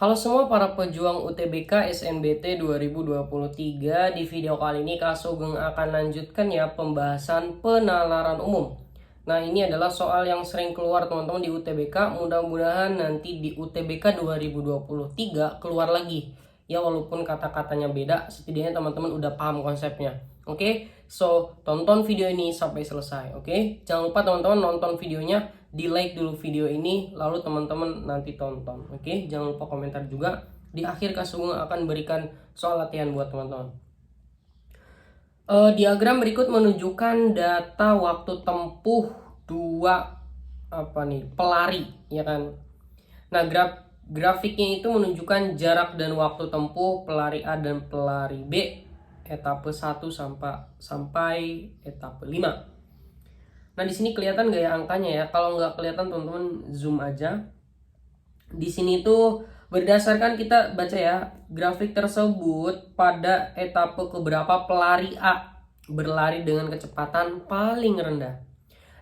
Halo semua para pejuang UTBK SNBT 2023. Di video kali ini Kak Sugeng akan lanjutkan ya pembahasan penalaran umum. Nah, ini adalah soal yang sering keluar teman-teman di UTBK. Mudah-mudahan nanti di UTBK 2023 keluar lagi. Ya walaupun kata-katanya beda, setidaknya teman-teman udah paham konsepnya. Oke, so tonton video ini sampai selesai. Oke, jangan lupa teman-teman nonton videonya, di like dulu video ini, lalu teman-teman nanti tonton. Oke, jangan lupa komentar juga. Di akhir Kak Sugeng akan berikan soal latihan buat teman-teman. Diagram berikut menunjukkan data waktu tempuh dua pelari, ya kan? Nah, grafiknya itu menunjukkan jarak dan waktu tempuh pelari A dan pelari B etape 1 sampai etape 5. Nah, di sini kelihatan nggak ya angkanya ya? Kalau nggak kelihatan teman-teman zoom aja. Di sini tuh berdasarkan kita baca ya, grafik tersebut pada etape keberapa pelari A berlari dengan kecepatan paling rendah.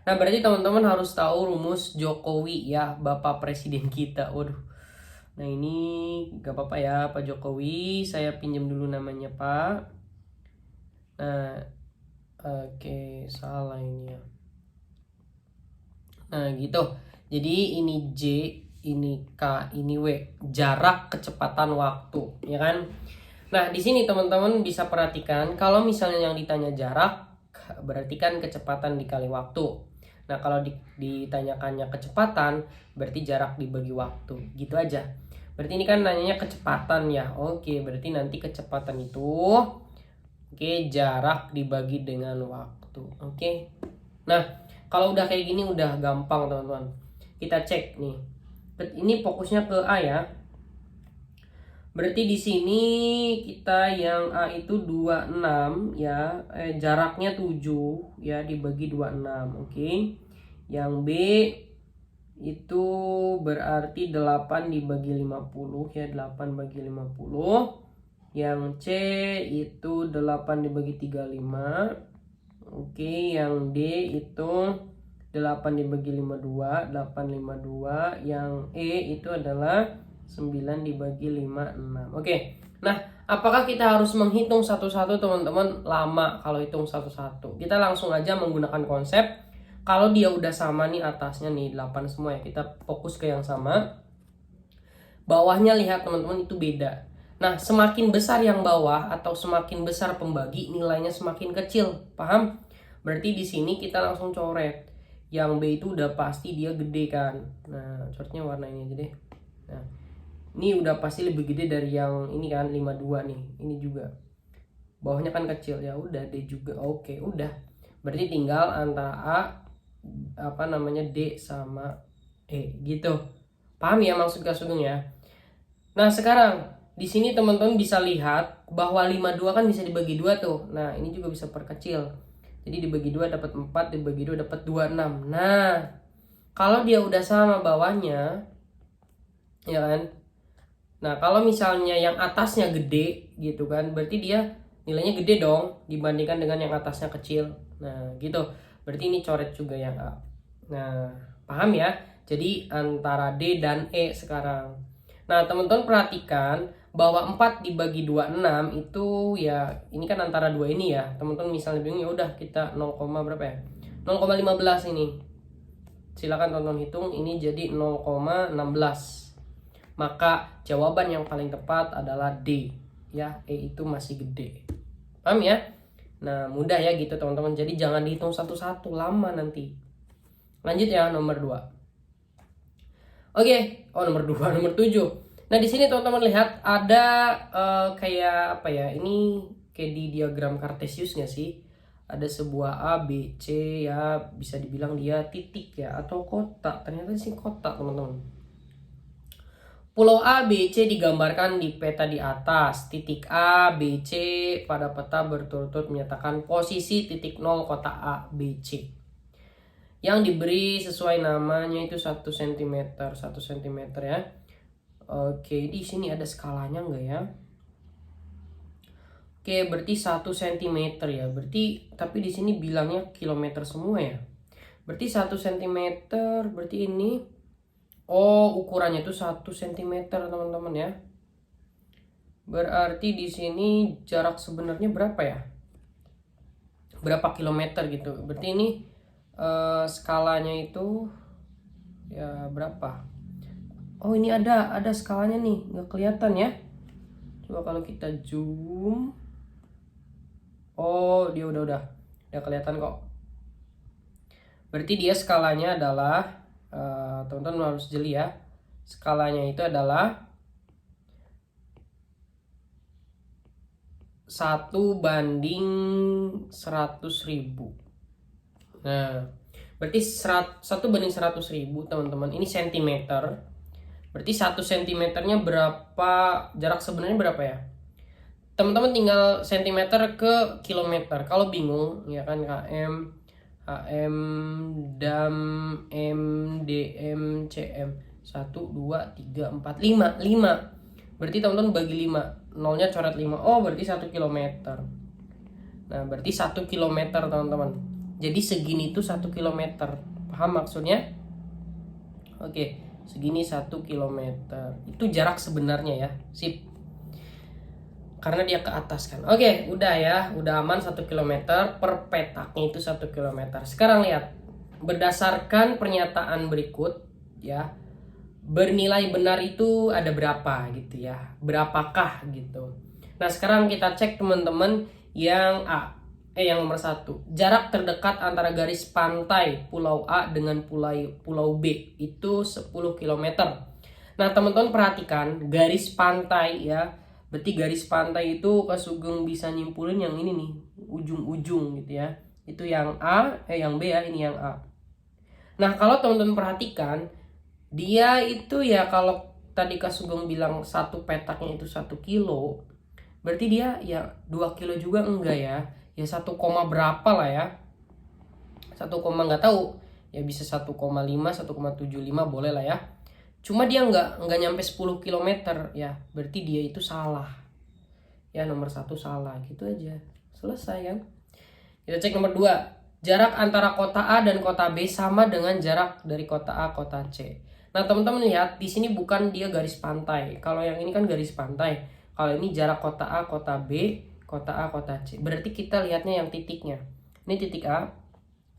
Nah, berarti teman-teman harus tahu rumus Jokowi ya, Bapak Presiden kita. Waduh. Nah, ini gak apa-apa ya Pak Jokowi, saya pinjam dulu namanya Pak. Nah, oke, salah ini ya. Nah, gitu. Jadi ini J, ini K, ini W, jarak kecepatan waktu, ya kan? Nah, di sini teman-teman bisa perhatikan kalau misalnya yang ditanya jarak, berarti kan kecepatan dikali waktu. Nah, kalau ditanyakannya kecepatan, berarti jarak dibagi waktu. Gitu aja. Berarti ini kan nanyanya kecepatan ya. Oke, berarti nanti kecepatan itu jarak dibagi dengan waktu. Oke. Nah, kalau udah kayak gini udah gampang teman-teman. Kita cek nih. Ini fokusnya ke A ya. Berarti di sini kita yang A itu 26 ya, jaraknya 7 ya dibagi 26, oke. Yang B itu berarti 8 dibagi 50 ya, 8 bagi 50. Yang C itu 8 dibagi 35. Oke, yang D itu 8 dibagi 52, 852. Yang E itu adalah 9 dibagi 5, 6. Oke. Nah, apakah kita harus menghitung satu-satu teman-teman? Lama kalau hitung satu-satu. Kita langsung aja menggunakan konsep. Kalau dia udah sama nih atasnya nih 8 semua ya, kita fokus ke yang sama. Bawahnya lihat teman-teman itu beda. Nah, semakin besar yang bawah atau semakin besar pembagi, nilainya semakin kecil. Paham? Berarti di sini kita langsung coret. Yang B itu udah pasti dia gede kan. Nah, coretnya warna ini aja deh. Nah, ini udah pasti lebih gede dari yang ini kan, 52 nih. Ini juga. Bawahnya kan kecil, ya udah D juga. Oke, udah. Berarti tinggal antara D sama E gitu. Paham ya maksud Kak Sugeng ya? Nah, sekarang di sini teman-teman bisa lihat bahwa 52 kan bisa dibagi 2 tuh. Nah, ini juga bisa perkecil. Jadi dibagi 2 dapat 4, dibagi 2 dapat 26. Nah, kalau dia udah sama bawahnya, ya kan? Nah, kalau misalnya yang atasnya gede gitu kan, berarti dia nilainya gede dong dibandingkan dengan yang atasnya kecil. Nah, gitu. Berarti ini coret juga yang A. Nah, paham ya? Jadi antara D dan E sekarang. Nah, teman-teman perhatikan bahwa 4 dibagi 26 itu ya, ini kan antara dua ini ya. Teman-teman misalnya bingung, ya udah kita 0, berapa ya? 0,15 ini. Silakan tonton hitung, ini jadi 0,16. Maka jawaban yang paling tepat adalah D ya, E itu masih gede. Paham ya? Nah, mudah ya gitu teman-teman. Jadi jangan dihitung satu-satu, lama nanti. Lanjut ya, nomor 2. Oke, nomor 2, nomor 7. Nah, di sini teman-teman lihat ada kayak apa ya? Ini kayak di diagram Cartesius nggak sih? Ada sebuah A, B, C ya, bisa dibilang dia titik ya atau kotak. Ternyata sih kotak, teman-teman. Pulau A, B, C digambarkan di peta di atas. Titik A, B, C pada peta berturut-turut menyatakan posisi titik 0 kotak A, B, C. Yang diberi sesuai namanya itu 1 cm, 1 cm ya. Oke, di sini ada skalanya enggak ya? Oke, berarti 1 cm ya. Berarti tapi di sini bilangnya kilometer semua ya. Berarti 1 cm berarti ini Oh, ukurannya itu 1 cm teman-teman ya. Berarti di sini jarak sebenarnya berapa ya? Berapa kilometer gitu. Berarti ini skalanya itu ya berapa? Oh, ini ada skalanya nih, nggak kelihatan ya. Coba kalau kita zoom. Oh, dia udah kelihatan kok. Berarti dia skalanya adalah teman-teman harus jeli ya. Skalanya itu adalah 1/100.000. Nah, berarti 1/100.000 teman-teman. Ini centimeter. Berarti 1 cm-nya berapa? Jarak sebenarnya berapa ya? Teman-teman tinggal centimeter ke kilometer. Kalau bingung ya kan, km, HM, dam, m, dm, cm. 1, 2, 3, 4, 5. Berarti teman-teman bagi 5. Nolnya coret 5. Oh, berarti 1 kilometer. Nah, berarti 1 kilometer teman-teman. Jadi segini tuh 1 kilometer. Paham maksudnya? Oke, segini 1 kilometer. Itu jarak sebenarnya ya. Sip. Karena dia ke atas kan. Oke, udah ya. Udah aman 1 kilometer. Per petaknya itu 1 kilometer. Sekarang lihat. Berdasarkan pernyataan berikut ya. Bernilai benar itu ada berapa gitu ya. Berapakah gitu. Nah, sekarang kita cek teman-teman yang A. Yang nomor 1. Jarak terdekat antara garis pantai Pulau A dengan Pulau B itu 10 km. Nah, teman-teman perhatikan garis pantai ya. Berarti garis pantai itu Kak Sugeng bisa nyimpulin yang ini nih, ujung-ujung gitu ya. Itu yang A, yang B ya, ini yang A. Nah, kalau teman-teman perhatikan, dia itu ya kalau tadi Kak Sugeng bilang satu petaknya itu 1 kilo, berarti dia ya 2 kilo juga enggak ya. Ya 1, berapa lah ya. 1, nggak tahu. Ya bisa 1,5, 1,75 boleh lah ya. Cuma dia nggak nyampe 10 km ya. Berarti dia itu salah. Ya nomor 1 salah. Gitu aja. Selesai kan. Kita cek nomor 2. Jarak antara kota A dan kota B sama dengan jarak dari kota A kota C. Nah, teman-teman lihat di sini bukan dia garis pantai. Kalau yang ini kan garis pantai. Kalau ini jarak kota A kota B, kota A kota C. Berarti kita lihatnya yang titiknya. Ini titik A,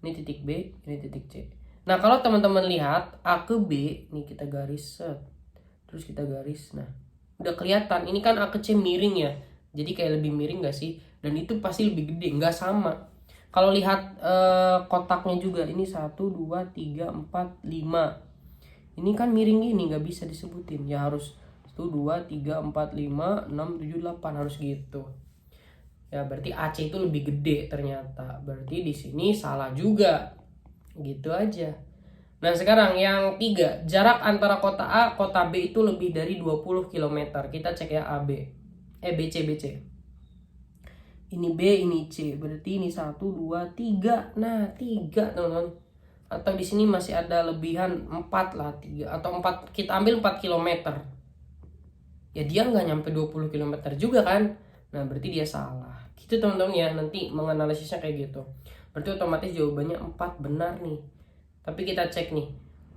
ini titik B, ini titik C. Nah, kalau teman-teman lihat A ke B, nih kita garis set. Terus kita garis. Nah, udah kelihatan. Ini kan A ke C miring ya. Jadi kayak lebih miring gak sih? Dan itu pasti lebih gede, nggak sama. Kalau lihat kotaknya juga, ini 1, 2, 3, 4, 5. Ini kan miring gini, nggak bisa disebutin. Ya harus 1, 2, 3, 4, 5, 6, 7, 8 harus gitu. Ya berarti AC itu lebih gede ternyata. Berarti di sini salah juga. Gitu aja. Nah, sekarang yang 3, jarak antara kota A kota B itu lebih dari 20 km. Kita cek ya AB. BC. Ini B, ini C. Berarti ini 1, 2, 3. Nah, 3 teman-teman. Atau di sini masih ada lebihan 4 lah, 3 atau 4, kita ambil 4 km. Ya dia nggak nyampe 20 km juga kan. Nah, berarti dia salah. Gitu teman-teman ya, nanti menganalisisnya kayak gitu. Berarti otomatis jawabannya 4 benar nih. Tapi kita cek nih.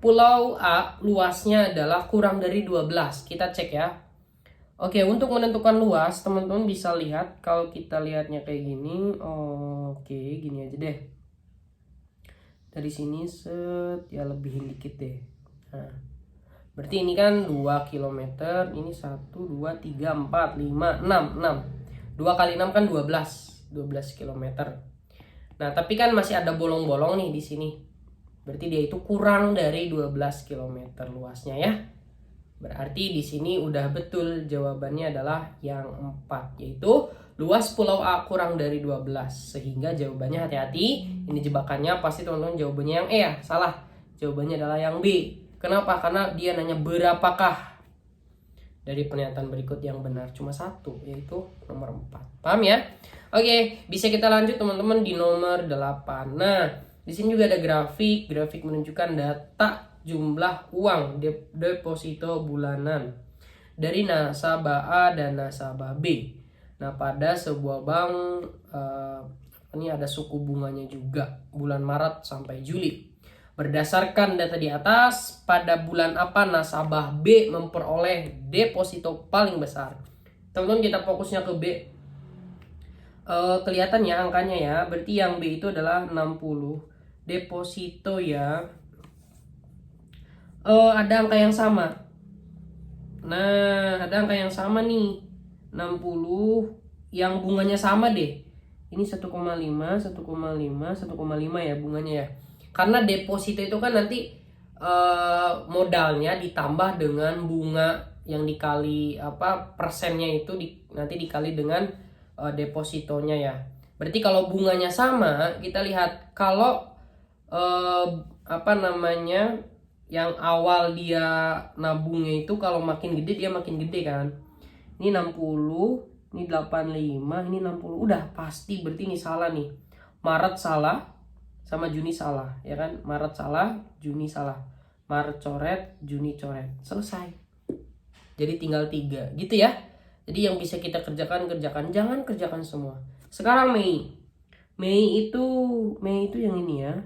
Pulau A luasnya adalah kurang dari 12. Kita cek ya. Oke, untuk menentukan luas, teman-teman bisa lihat kalau kita lihatnya kayak gini. Oke, gini aja deh. Dari sini set ya lebihin dikit deh. Nah, berarti ini kan 2 km, ini 1, 2, 3, 4, 5, 6. 2 kali 6 kan 12 km. Nah, tapi kan masih ada bolong-bolong nih di sini. Berarti dia itu kurang dari 12 km luasnya ya. Berarti di sini udah betul jawabannya adalah yang 4, yaitu luas Pulau A kurang dari 12. Sehingga jawabannya hati-hati, ini jebakannya pasti teman-teman jawabannya yang E ya, salah. Jawabannya adalah yang B. Kenapa? Karena dia nanya berapakah. Dari pernyataan berikut yang benar cuma 1, yaitu nomor 4. Paham ya? Oke, bisa kita lanjut teman-teman di nomor 8. Nah, di sini juga ada grafik menunjukkan data jumlah uang deposito bulanan dari nasabah A dan nasabah B. Nah, pada sebuah bank ini ada suku bunganya juga bulan Maret sampai Juli. Berdasarkan data di atas, pada bulan apa nasabah B memperoleh deposito paling besar? Teman-teman, kita fokusnya ke B. Kelihatan ya angkanya ya. Berarti yang B itu adalah 60. Deposito ya. Ada angka yang sama. Nah, ada angka yang sama nih. 60 yang bunganya sama deh. Ini 1,5, 1,5, 1,5 ya bunganya ya. Karena deposito itu kan nanti modalnya ditambah dengan bunga yang dikali persennya itu nanti dikali dengan depositonya ya. Berarti kalau bunganya sama, kita lihat kalau yang awal dia nabungnya itu kalau makin gede dia makin gede kan. Ini 60, ini 85, ini 60. Udah pasti berarti ini salah nih. Maret salah sama Juni salah, ya kan? Maret salah, Juni salah. Maret coret, Juni coret. Selesai. Jadi tinggal 3 gitu ya. Jadi yang bisa kita kerjakan, jangan kerjakan semua. Sekarang Mei. Mei itu yang ini ya.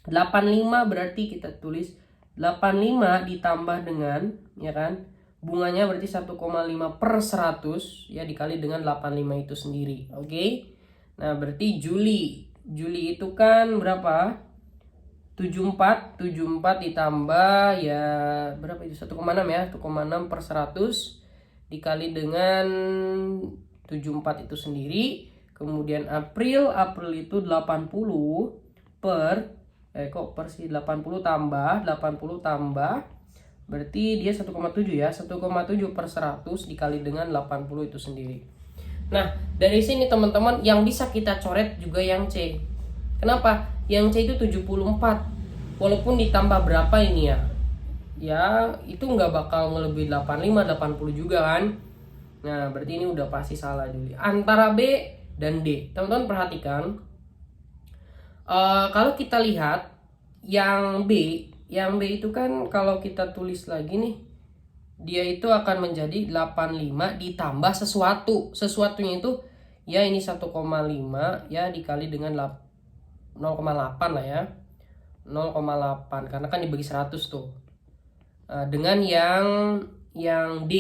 85 berarti kita tulis 85 ditambah dengan, ya kan? Bunganya berarti 1,5 per 100 ya, dikali dengan 85 itu sendiri. Oke. Nah, berarti Juli itu kan berapa? 74 ditambah ya berapa itu? 1,6 ya. 1,6 per 100 dikali dengan 74 itu sendiri. Kemudian April itu 80 per 80 tambah berarti dia 1,7 ya. 1,7 per 100 dikali dengan 80 itu sendiri. Nah, dari sini teman-teman yang bisa kita coret juga yang C. Kenapa? Yang C itu 74. Walaupun ditambah berapa ini ya? Ya, itu nggak bakal ngelebihin 85, 80 juga kan? Nah, berarti ini udah pasti salah dulu. Antara B dan D. Teman-teman perhatikan. Kalau kita lihat yang B itu kan kalau kita tulis lagi nih, dia itu akan menjadi 85 ditambah sesuatunya itu ya ini 1,5 ya dikali dengan 0,8 lah ya, 0,8 karena kan dibagi 100 tuh. Dengan yang D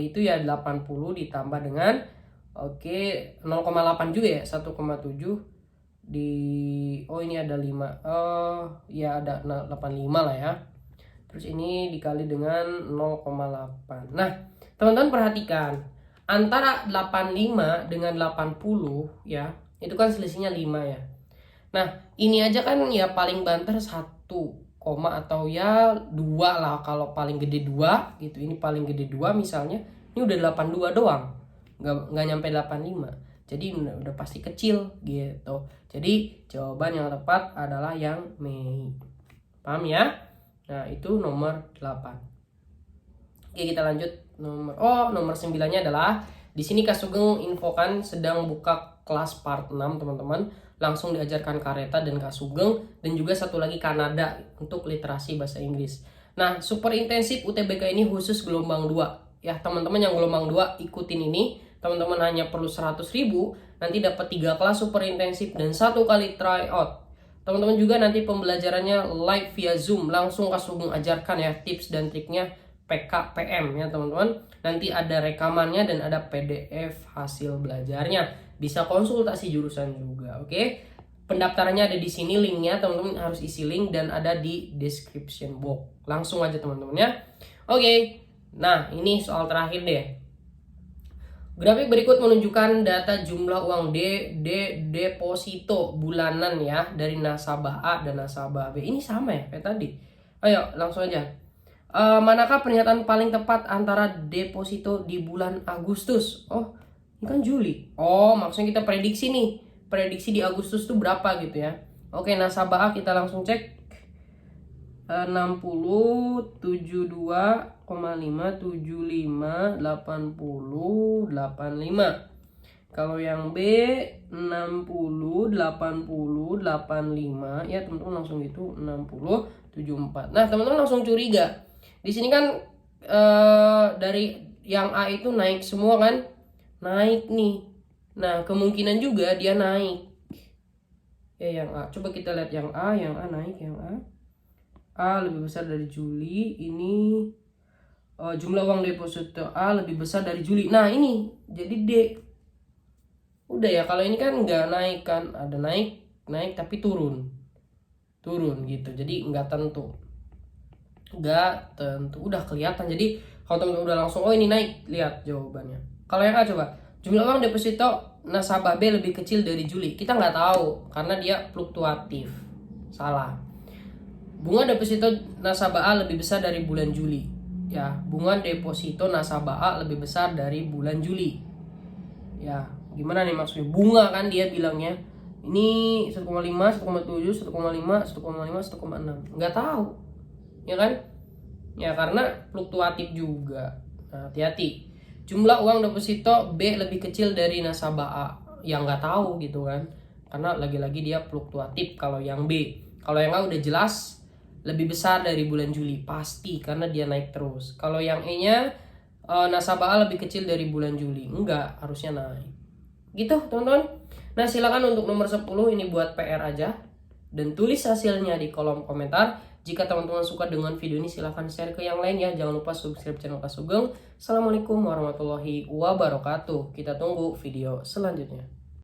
itu ya 80 ditambah dengan 0,8 juga ya, 1,7 ini ada 5 ya ada 85 lah ya. Terus ini dikali dengan 0,8. Nah, teman-teman perhatikan antara 85 dengan 80 ya, itu kan selisihnya 5 ya. Nah, ini aja kan ya paling banter 1, atau ya 2 lah, kalau paling gede 2 gitu. Ini paling gede 2 misalnya, ini udah 82 doang. Nggak nyampe 85. Jadi udah pasti kecil gitu. Jadi jawaban yang tepat adalah yang Mei. Paham ya? Nah, itu nomor 8. Oke, kita lanjut nomor 9-nya adalah di sini Kak Sugeng infokan sedang buka kelas part 6, teman-teman. Langsung diajarkan Kareta dan Kak Sugeng, dan juga satu lagi Kanada untuk literasi bahasa Inggris. Nah, super intensif UTBK ini khusus gelombang 2. Ya, teman-teman yang gelombang 2 ikutin ini. Teman-teman hanya perlu 100.000, nanti dapat 3 kelas super intensif dan 1 kali tryout. Teman-teman juga nanti pembelajarannya live via Zoom, langsung Kak Sugeng ajarkan ya tips dan triknya PKPM ya teman-teman. Nanti ada rekamannya dan ada PDF hasil belajarnya. Bisa konsultasi jurusan juga, oke? Pendaftarannya ada di sini linknya, teman-teman harus isi link dan ada di description box. Langsung aja teman-teman ya. Oke. Nah, ini soal terakhir deh. Grafik berikut menunjukkan data jumlah uang deposito bulanan ya dari nasabah A dan nasabah B. Ini sama ya kayak tadi. Ayo langsung aja. Manakah pernyataan paling tepat antara deposito di bulan Agustus? Oh, ini kan Juli. Oh, maksudnya kita prediksi nih. Prediksi di Agustus tuh berapa gitu ya. Oke, nasabah A kita langsung cek. 60, 72,5, 75, 80, 85. Kalau yang B 60, 80, 85 ya teman-teman langsung gitu 60, 74. Nah, teman-teman langsung curiga. Di sini kan dari yang A itu naik semua kan? Naik nih. Nah, kemungkinan juga dia naik. yang A. Coba kita lihat yang A naik, yang A lebih besar dari Juli. Ini jumlah uang deposito A lebih besar dari Juli. Nah ini jadi D. Udah ya, kalau ini kan nggak naik kan, ada naik tapi turun gitu. Jadi nggak tentu, udah kelihatan. Jadi kalau teman-teman udah langsung ini naik, lihat jawabannya. Kalau yang A coba, jumlah uang deposito nasabah B lebih kecil dari Juli. Kita nggak tahu karena dia fluktuatif. Salah. Bunga deposito nasabah A lebih besar dari bulan Juli. Ya, bunga deposito nasabah A lebih besar dari bulan Juli. Ya, gimana nih maksudnya? Bunga kan dia bilangnya ini 1,5, 1,7, 1,5, 1,5, 1,6. Nggak tahu. Ya kan? Ya karena fluktuatif juga. Nah, hati-hati. Jumlah uang deposito B lebih kecil dari nasabah A. Yang nggak tahu gitu kan. Karena lagi-lagi dia fluktuatif kalau yang B. Kalau yang A udah jelas lebih besar dari bulan Juli. Pasti karena dia naik terus. Kalau yang E-nya nasabah A lebih kecil dari bulan Juli. Enggak, harusnya naik. Gitu teman-teman. Nah silakan untuk nomor 10 ini buat PR aja. Dan tulis hasilnya di kolom komentar. Jika teman-teman suka dengan video ini silahkan share ke yang lain ya. Jangan lupa subscribe channel Kak Sugeng. Assalamualaikum warahmatullahi wabarakatuh. Kita tunggu video selanjutnya.